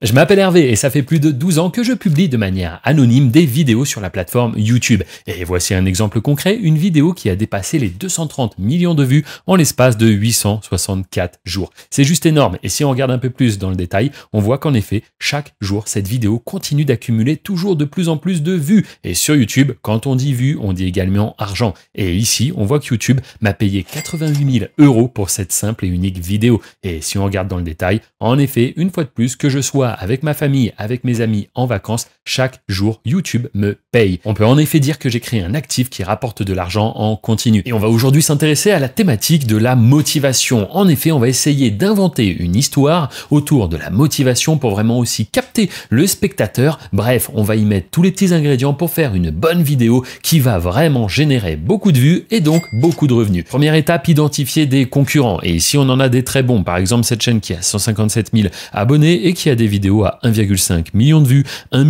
Je m'appelle Hervé et ça fait plus de 12 ans que je publie de manière anonyme des vidéos sur la plateforme YouTube. Et voici un exemple concret, une vidéo qui a dépassé les 230 millions de vues en l'espace de 864 jours. C'est juste énorme et si on regarde un peu plus dans le détail, on voit qu'en effet, chaque jour, cette vidéo continue d'accumuler toujours de plus en plus de vues. Et sur YouTube, quand on dit vues, on dit également argent. Et ici, on voit que YouTube m'a payé 88 000 € pour cette simple et unique vidéo. Et si on regarde dans le détail, en effet, une fois de plus, que je sois avec ma famille, avec mes amis en vacances, chaque jour, YouTube me paye. On peut en effet dire que j'ai créé un actif qui rapporte de l'argent en continu. Et on va aujourd'hui s'intéresser à la thématique de la motivation. En effet, on va essayer d'inventer une histoire autour de la motivation pour vraiment aussi capter le spectateur. Bref, on va y mettre tous les petits ingrédients pour faire une bonne vidéo qui va vraiment générer beaucoup de vues et donc beaucoup de revenus. Première étape, identifier des concurrents. Et ici, on en a des très bons. Par exemple, cette chaîne qui a 157 000 abonnés et qui a des vidéos à 1,5 million de vues, 1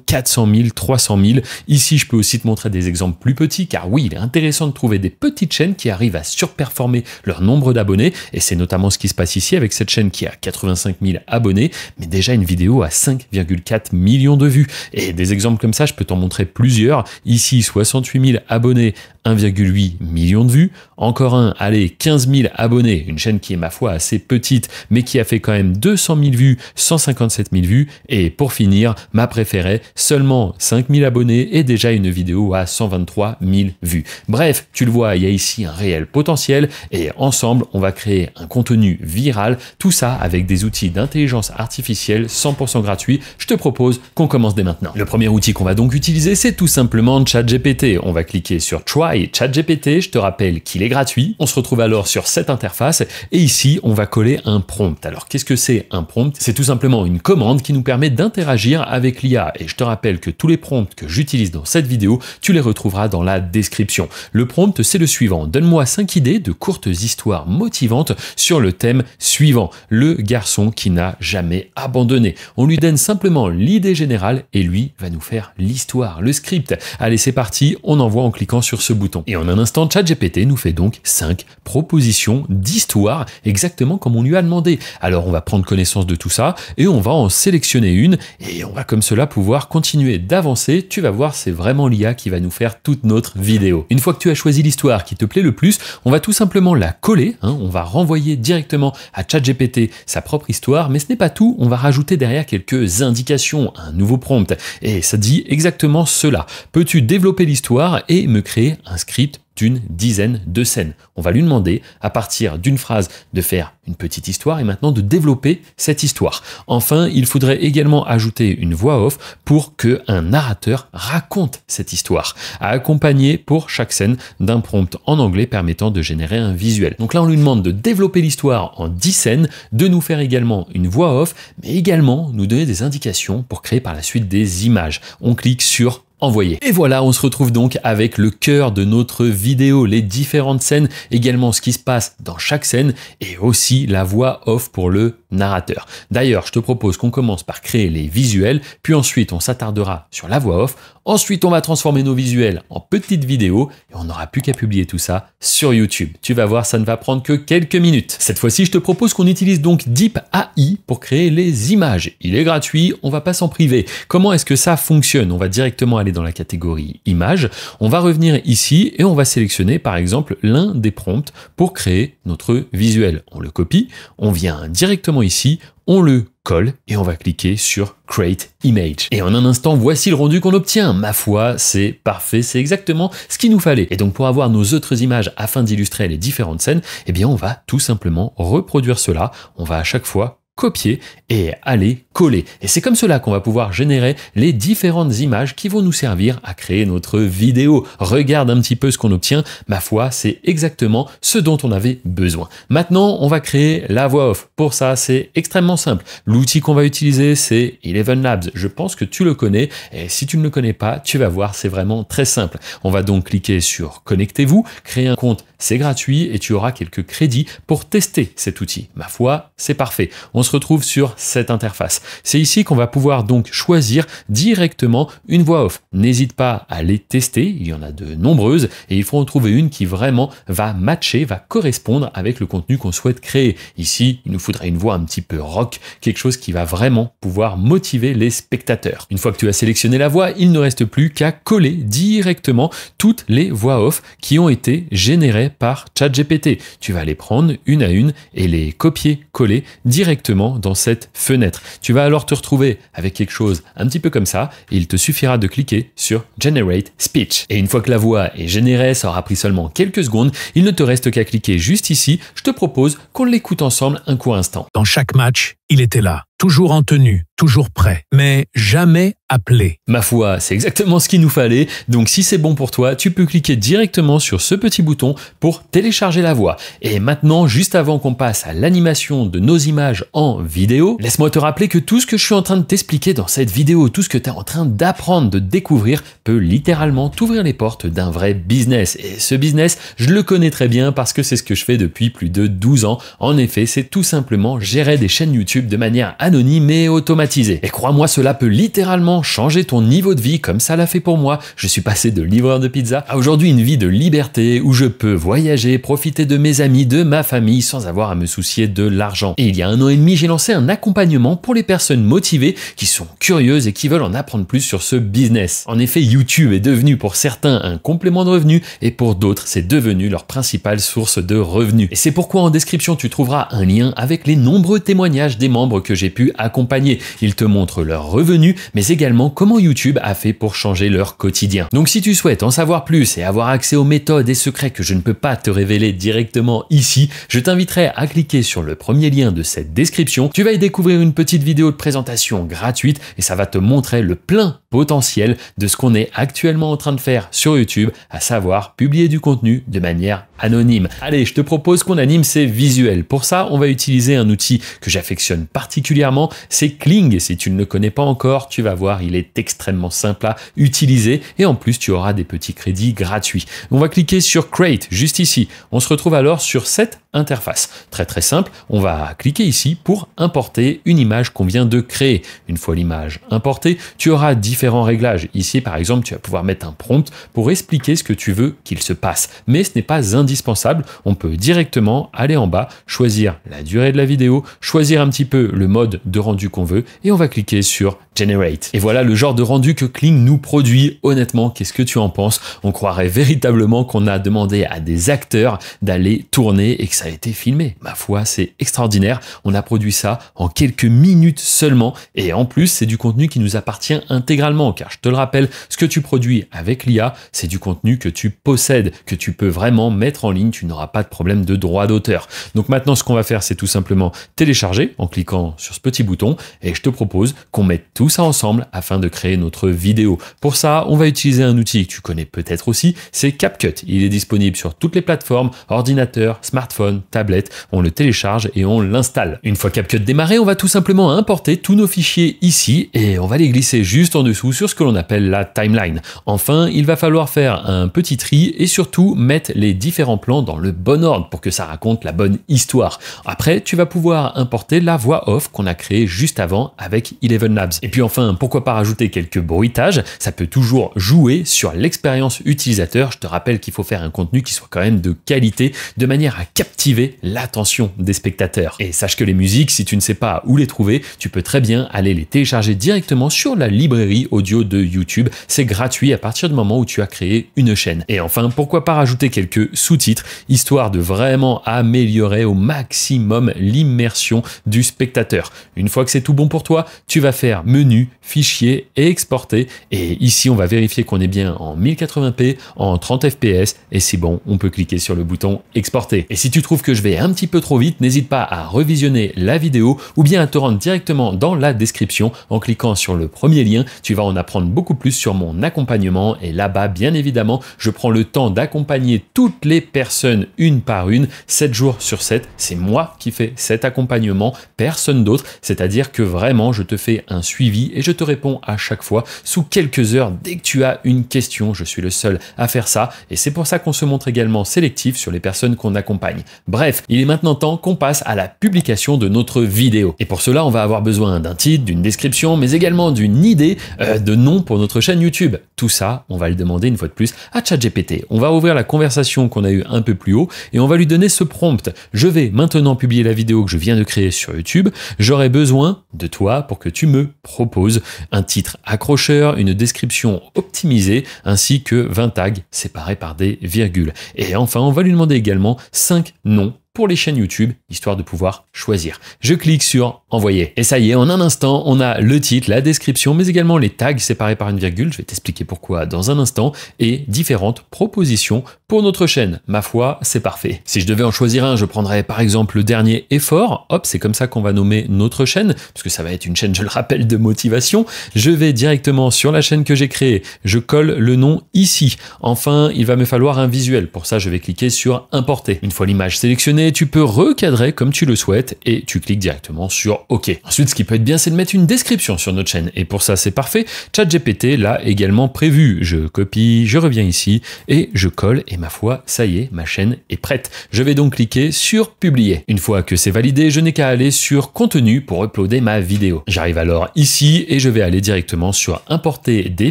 400 000, 300 000. Ici, je peux aussi te montrer des exemples plus petits, car oui, il est intéressant de trouver des petites chaînes qui arrivent à surperformer leur nombre d'abonnés, et c'est notamment ce qui se passe ici avec cette chaîne qui a 85 000 abonnés, mais déjà une vidéo à 5,4 millions de vues. Et des exemples comme ça, je peux t'en montrer plusieurs. Ici, 68 000 abonnés, 1,8 million de vues. Encore un, allez, 15 000 abonnés, une chaîne qui est ma foi assez petite, mais qui a fait quand même 200 000 vues, 157 000 vues. Et pour finir, ma préférée, seulement 5 000 abonnés et déjà une vidéo à 123 000 vues. Bref, tu le vois, il y a ici un réel potentiel et ensemble, on va créer un contenu viral, tout ça avec des outils d'intelligence artificielle 100% gratuits. Je te propose qu'on commence dès maintenant. Le premier outil qu'on va donc utiliser, c'est tout simplement ChatGPT. On va cliquer sur Try ChatGPT, je te rappelle qu'il est gratuit. On se retrouve alors sur cette interface et ici, on va coller un prompt. Alors, qu'est-ce que c'est un prompt? C'est tout simplement une commande qui nous permet d'interagir avec l'IA. Et je te rappelle que tous les prompts que j'utilise dans cette vidéo, tu les retrouveras dans la description. Le prompt, c'est le suivant. Donne-moi 5 idées de courtes histoires motivantes sur le thème suivant. Le garçon qui n'a jamais abandonné. On lui donne simplement l'idée générale et lui va nous faire l'histoire, le script. Allez, c'est parti, on envoie en cliquant sur ce bouton. Et en un instant, ChatGPT nous fait donc 5 propositions d'histoire, exactement comme on lui a demandé. Alors, on va prendre connaissance de tout ça et on va en sélectionner une et on va comme cela pouvoir continuer d'avancer. Tu vas voir, c'est vraiment l'IA qui va nous faire toute notre vidéo. Une fois que tu as choisi l'histoire qui te plaît le plus, on va tout simplement la coller, on va renvoyer directement à ChatGPT sa propre histoire, mais ce n'est pas tout, on va rajouter derrière quelques indications, un nouveau prompt, et ça dit exactement cela. Peux-tu développer l'histoire et me créer un script d'une dizaine de scènes? On va lui demander, à partir d'une phrase, de faire une petite histoire et maintenant de développer cette histoire. Enfin, il faudrait également ajouter une voix off pour qu'un narrateur raconte cette histoire, à accompagner pour chaque scène d'un prompt en anglais permettant de générer un visuel. Donc là, on lui demande de développer l'histoire en 10 scènes, de nous faire également une voix off, mais également nous donner des indications pour créer par la suite des images. On clique sur envoyer. Et voilà, on se retrouve donc avec le cœur de notre vidéo, les différentes scènes, également ce qui se passe dans chaque scène et aussi la voix off pour le narrateur. D'ailleurs, je te propose qu'on commence par créer les visuels, puis ensuite on s'attardera sur la voix off. Ensuite, on va transformer nos visuels en petites vidéos et on n'aura plus qu'à publier tout ça sur YouTube. Tu vas voir, ça ne va prendre que quelques minutes. Cette fois-ci, je te propose qu'on utilise donc Deep AI pour créer les images. Il est gratuit, on va pas s'en priver. Comment est-ce que ça fonctionne? On va directement aller dans la catégorie images. On va revenir ici et on va sélectionner par exemple l'un des prompts pour créer notre visuel. On le copie, on vient directement ici, on le colle et on va cliquer sur Create Image. Et en un instant, voici le rendu qu'on obtient. Ma foi, c'est parfait, c'est exactement ce qu'il nous fallait. Et donc pour avoir nos autres images afin d'illustrer les différentes scènes, eh bien on va tout simplement reproduire cela. On va à chaque fois copier et aller coller. Et c'est comme cela qu'on va pouvoir générer les différentes images qui vont nous servir à créer notre vidéo. Regarde un petit peu ce qu'on obtient. Ma foi, c'est exactement ce dont on avait besoin. Maintenant, on va créer la voix off. Pour ça, c'est extrêmement simple. L'outil qu'on va utiliser, c'est Eleven Labs. Je pense que tu le connais. Et si tu ne le connais pas, tu vas voir, c'est vraiment très simple. On va donc cliquer sur Connectez-vous, créer un compte, c'est gratuit et tu auras quelques crédits pour tester cet outil. Ma foi, c'est parfait. On se retrouve sur cette interface. C'est ici qu'on va pouvoir donc choisir directement une voix off. N'hésite pas à les tester, il y en a de nombreuses et il faut en trouver une qui vraiment va matcher, va correspondre avec le contenu qu'on souhaite créer. Ici, il nous faudrait une voix un petit peu rock, quelque chose qui va vraiment pouvoir motiver les spectateurs. Une fois que tu as sélectionné la voix, il ne reste plus qu'à coller directement toutes les voix off qui ont été générées par ChatGPT. Tu vas les prendre une à une et les copier-coller directement dans cette fenêtre. Tu vas alors te retrouver avec quelque chose un petit peu comme ça et il te suffira de cliquer sur Generate Speech. Et une fois que la voix est générée, ça aura pris seulement quelques secondes, il ne te reste qu'à cliquer juste ici. Je te propose qu'on l'écoute ensemble un court instant. Dans chaque match, il était là, toujours en tenue, toujours prêt, mais jamais appelé. Ma foi, c'est exactement ce qu'il nous fallait, donc si c'est bon pour toi, tu peux cliquer directement sur ce petit bouton pour télécharger la voix. Et maintenant, juste avant qu'on passe à l'animation de nos images en vidéo, laisse-moi te rappeler que tout ce que je suis en train de t'expliquer dans cette vidéo, tout ce que tu es en train d'apprendre, de découvrir, peut littéralement t'ouvrir les portes d'un vrai business. Et ce business, je le connais très bien parce que c'est ce que je fais depuis plus de 12 ans. En effet, c'est tout simplement gérer des chaînes YouTube de manière anonyme et automatisée. Et crois-moi, cela peut littéralement changer ton niveau de vie comme ça l'a fait pour moi. Je suis passé de livreur de pizza à aujourd'hui une vie de liberté où je peux voyager, profiter de mes amis, de ma famille sans avoir à me soucier de l'argent. Et il y a 1 an et demi, j'ai lancé un accompagnement pour les personnes motivées qui sont curieuses et qui veulent en apprendre plus sur ce business. En effet, YouTube est devenu pour certains un complément de revenus et pour d'autres, c'est devenu leur principale source de revenus. Et c'est pourquoi en description, tu trouveras un lien avec les nombreux témoignages des membres que j'ai pu accompagner. Ils te montrent leurs revenus, mais également comment YouTube a fait pour changer leur quotidien. Donc si tu souhaites en savoir plus et avoir accès aux méthodes et secrets que je ne peux pas te révéler directement ici, je t'inviterai à cliquer sur le premier lien de cette description. Tu vas y découvrir une petite vidéo de présentation gratuite et ça va te montrer le plein potentiel de ce qu'on est actuellement en train de faire sur YouTube, à savoir publier du contenu de manière anonyme. Allez, je te propose qu'on anime ces visuels. Pour ça, on va utiliser un outil que j'affectionne particulièrement, c'est Kling. Et si tu ne le connais pas encore, tu vas voir, il est extrêmement simple à utiliser et en plus, tu auras des petits crédits gratuits. On va cliquer sur Create, juste ici. On se retrouve alors sur cette interface. Très simple, on va cliquer ici pour importer une image qu'on vient de créer. Une fois l'image importée, tu auras différents réglages. Ici, par exemple, tu vas pouvoir mettre un prompt pour expliquer ce que tu veux qu'il se passe. Mais ce n'est pas indispensable, on peut directement aller en bas, choisir la durée de la vidéo, choisir un petit peu le mode de rendu qu'on veut et on va cliquer sur Generate. Et voilà le genre de rendu que Kling nous produit. Honnêtement, qu'est-ce que tu en penses? On croirait véritablement qu'on a demandé à des acteurs d'aller tourner et que ça a été filmé. Ma foi, c'est extraordinaire. On a produit ça en quelques minutes seulement et en plus, c'est du contenu qui nous appartient intégralement car je te le rappelle, ce que tu produis avec l'IA, c'est du contenu que tu possèdes, que tu peux vraiment mettre en ligne, tu n'auras pas de problème de droit d'auteur. Donc maintenant, ce qu'on va faire, c'est tout simplement télécharger en cliquant sur ce petit bouton et je te propose qu'on mette tout ça ensemble afin de créer notre vidéo. Pour ça, on va utiliser un outil que tu connais peut-être aussi, c'est CapCut. Il est disponible sur toutes les plateformes, ordinateur, smartphone, tablette. On le télécharge et on l'installe. Une fois CapCut démarré, on va tout simplement importer tous nos fichiers ici et on va les glisser juste en dessous sur ce que l'on appelle la timeline. Enfin, il va falloir faire un petit tri et surtout mettre les différents plans dans le bon ordre pour que ça raconte la bonne histoire. Après, tu vas pouvoir importer la voix off qu'on a créée juste avant avec Eleven Labs. Et puis enfin, pourquoi pas rajouter quelques bruitages, ça peut toujours jouer sur l'expérience utilisateur. Je te rappelle qu'il faut faire un contenu qui soit quand même de qualité, de manière à captiver l'attention des spectateurs. Et sache que les musiques, si tu ne sais pas où les trouver, tu peux très bien aller les télécharger directement sur la librairie audio de YouTube. C'est gratuit à partir du moment où tu as créé une chaîne. Et enfin, pourquoi pas rajouter quelques sous-titres, histoire de vraiment améliorer au maximum l'immersion du spectateur. Une fois que c'est tout bon pour toi, tu vas faire menu, fichier et exporter. Et ici, on va vérifier qu'on est bien en 1080p, en 30 fps. Et c'est bon, on peut cliquer sur le bouton exporter. Et si tu trouves que je vais un petit peu trop vite, n'hésite pas à revisionner la vidéo ou bien à te rendre directement dans la description en cliquant sur le premier lien. Tu vas en apprendre beaucoup plus sur mon accompagnement. Et là-bas, bien évidemment, je prends le temps d'accompagner toutes les personnes une par une, 7 jours sur 7. C'est moi qui fais cet accompagnement, personne d'autre. C'est-à-dire que vraiment, je te fais un suivi suivi et je te réponds à chaque fois sous quelques heures dès que tu as une question. Je suis le seul à faire ça et c'est pour ça qu'on se montre également sélectif sur les personnes qu'on accompagne. Bref, il est maintenant temps qu'on passe à la publication de notre vidéo. Et pour cela, on va avoir besoin d'un titre, d'une description, mais également d'une idée de nom pour notre chaîne YouTube. Tout ça, on va le demander une fois de plus à ChatGPT. On va ouvrir la conversation qu'on a eue un peu plus haut et on va lui donner ce prompt. Je vais maintenant publier la vidéo que je viens de créer sur YouTube. J'aurai besoin de toi pour que tu me proposes un titre accrocheur, une description optimisée, ainsi que 20 tags séparés par des virgules. Et enfin, on va lui demander également 5 noms pour les chaînes YouTube, histoire de pouvoir choisir. Je clique sur envoyer. Et ça y est, en un instant, on a le titre, la description, mais également les tags séparés par une virgule. Je vais t'expliquer pourquoi dans un instant et différentes propositions pour notre chaîne. Ma foi, c'est parfait. Si je devais en choisir un, je prendrais par exemple le dernier effort. Hop, c'est comme ça qu'on va nommer notre chaîne, parce que ça va être une chaîne, je le rappelle, de motivation. Je vais directement sur la chaîne que j'ai créée. Je colle le nom ici. Enfin, il va me falloir un visuel. Pour ça, je vais cliquer sur importer. Une fois l'image sélectionnée, tu peux recadrer comme tu le souhaites et tu cliques directement sur OK. Ensuite, ce qui peut être bien, c'est de mettre une description sur notre chaîne. Et pour ça, c'est parfait. ChatGPT l'a également prévu. Je copie, je reviens ici et je colle. Et ma foi, ça y est, ma chaîne est prête. Je vais donc cliquer sur publier. Une fois que c'est validé, je n'ai qu'à aller sur contenu pour uploader ma vidéo. J'arrive alors ici et je vais aller directement sur importer des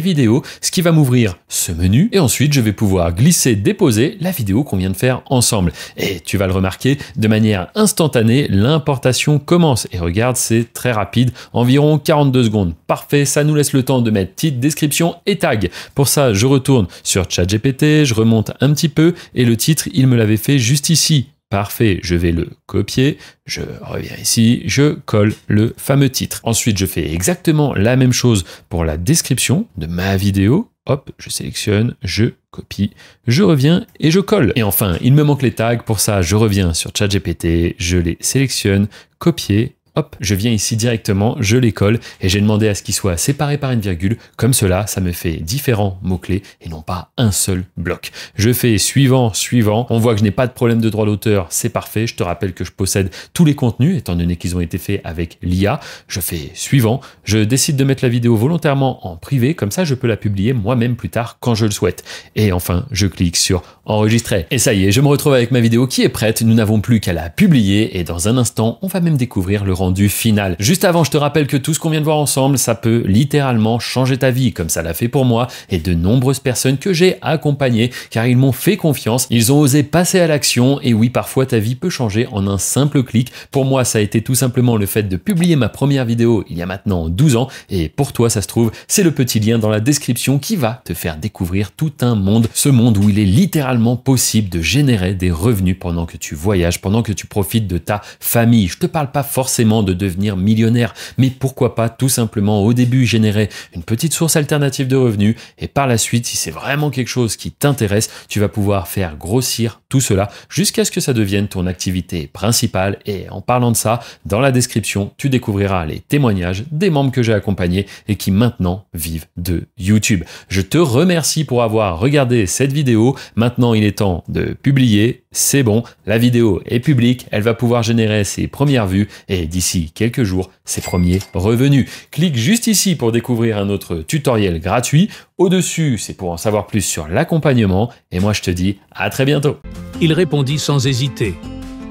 vidéos, ce qui va m'ouvrir ce menu. Et ensuite, je vais pouvoir glisser, déposer la vidéo qu'on vient de faire ensemble. Et tu vas le remarquer, de manière instantanée, l'importation commence. Et regarde, c'est très rapide, environ 42 secondes. Parfait, ça nous laisse le temps de mettre titre, description et tag. Pour ça, je retourne sur ChatGPT, je remonte un petit peu et le titre, il me l'avait fait juste ici. Parfait, je vais le copier, je reviens ici, je colle le fameux titre. Ensuite, je fais exactement la même chose pour la description de ma vidéo. Hop, je sélectionne, je copie, je reviens et je colle. Et enfin, il me manque les tags. Pour ça, je reviens sur ChatGPT, je les sélectionne, copier. Hop, je viens ici directement, je les colle et j'ai demandé à ce qu'ils soient séparés par une virgule. Comme cela, ça me fait différents mots-clés et non pas un seul bloc. Je fais suivant, suivant. On voit que je n'ai pas de problème de droit d'auteur, c'est parfait. Je te rappelle que je possède tous les contenus, étant donné qu'ils ont été faits avec l'IA. Je fais suivant. Je décide de mettre la vidéo volontairement en privé, comme ça je peux la publier moi-même plus tard quand je le souhaite. Et enfin, je clique sur enregistrer. Et ça y est, je me retrouve avec ma vidéo qui est prête. Nous n'avons plus qu'à la publier et dans un instant, on va même découvrir le rendu final. Juste avant, je te rappelle que tout ce qu'on vient de voir ensemble, ça peut littéralement changer ta vie, comme ça l'a fait pour moi et de nombreuses personnes que j'ai accompagnées, car ils m'ont fait confiance, ils ont osé passer à l'action, et oui, parfois ta vie peut changer en un simple clic. Pour moi, ça a été tout simplement le fait de publier ma première vidéo il y a maintenant 12 ans, et pour toi, ça se trouve, c'est le petit lien dans la description qui va te faire découvrir tout un monde, ce monde où il est littéralement possible de générer des revenus pendant que tu voyages, pendant que tu profites de ta famille. Je te parle pas forcément de devenir millionnaire, mais pourquoi pas tout simplement au début générer une petite source alternative de revenus et par la suite, si c'est vraiment quelque chose qui t'intéresse, tu vas pouvoir faire grossir tout cela jusqu'à ce que ça devienne ton activité principale. Et en parlant de ça, dans la description, tu découvriras les témoignages des membres que j'ai accompagnés et qui maintenant vivent de YouTube. Je te remercie pour avoir regardé cette vidéo. Maintenant, il est temps de publier. C'est bon, la vidéo est publique, elle va pouvoir générer ses premières vues et d'ici quelques jours, ses premiers revenus. Clique juste ici pour découvrir un autre tutoriel gratuit. Au-dessus, c'est pour en savoir plus sur l'accompagnement. Et moi, je te dis à très bientôt. Il répondit sans hésiter.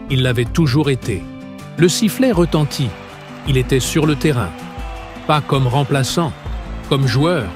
Il l'avait toujours été. Le sifflet retentit. Il était sur le terrain. Pas comme remplaçant, comme joueur.